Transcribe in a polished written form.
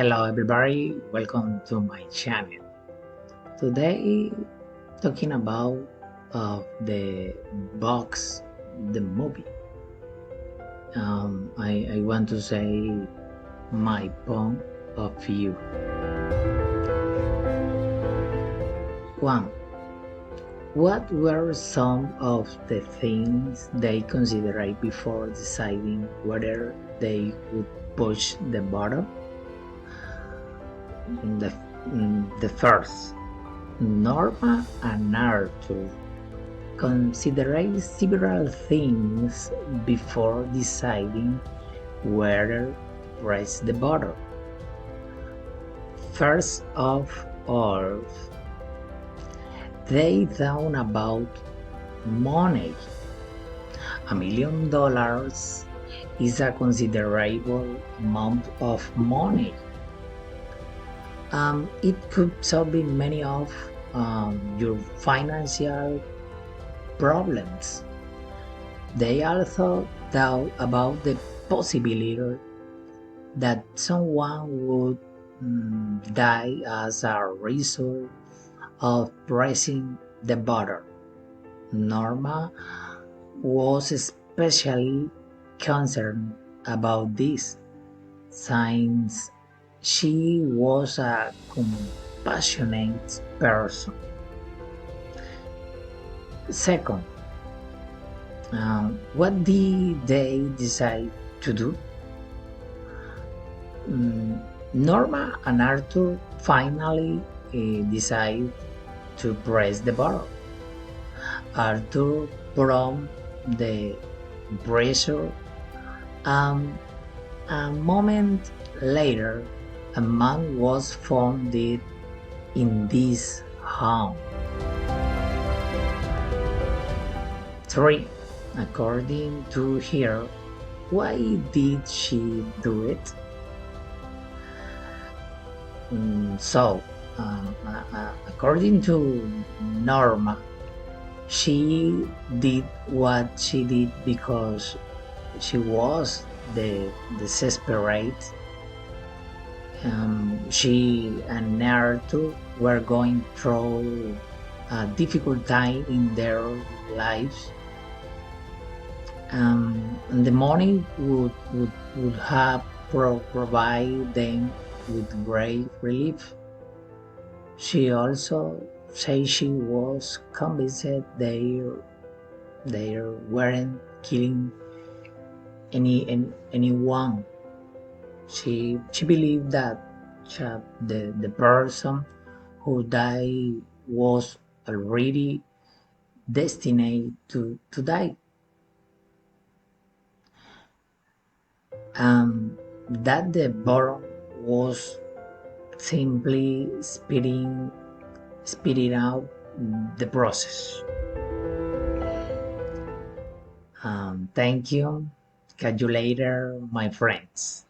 Hello everybody, welcome to my channel. Today talking about the box, the movie. I want to say my point of view. One, what were some of the things they considered before deciding whether they would push the button? The, the first, Norma and Arthur considered several things before deciding whether to press the button. First of all, they thought about money. $1 million is a considerable amount of money. It could solve many of your financial problems. They also thought about the possibility that someone would die as a result of pressing the button. Norma was especially concerned about this, since she was a compassionate person. Second, what did they decide to do? Norma and Arthur finally decide to press the button. Arthur from the pressure. A moment later, a man was found dead in this home. 3. According to her, why did she do it? According to Norma, she did what she did because she was desperate. She and Naruto were going through a difficult time in their lives. And the money would have provided them with great relief. She also said she was convinced they weren't killing anyone. She believed that the person who died was already destined to die. That the bottom was simply speeding out the process. Thank you. Catch you later, my friends.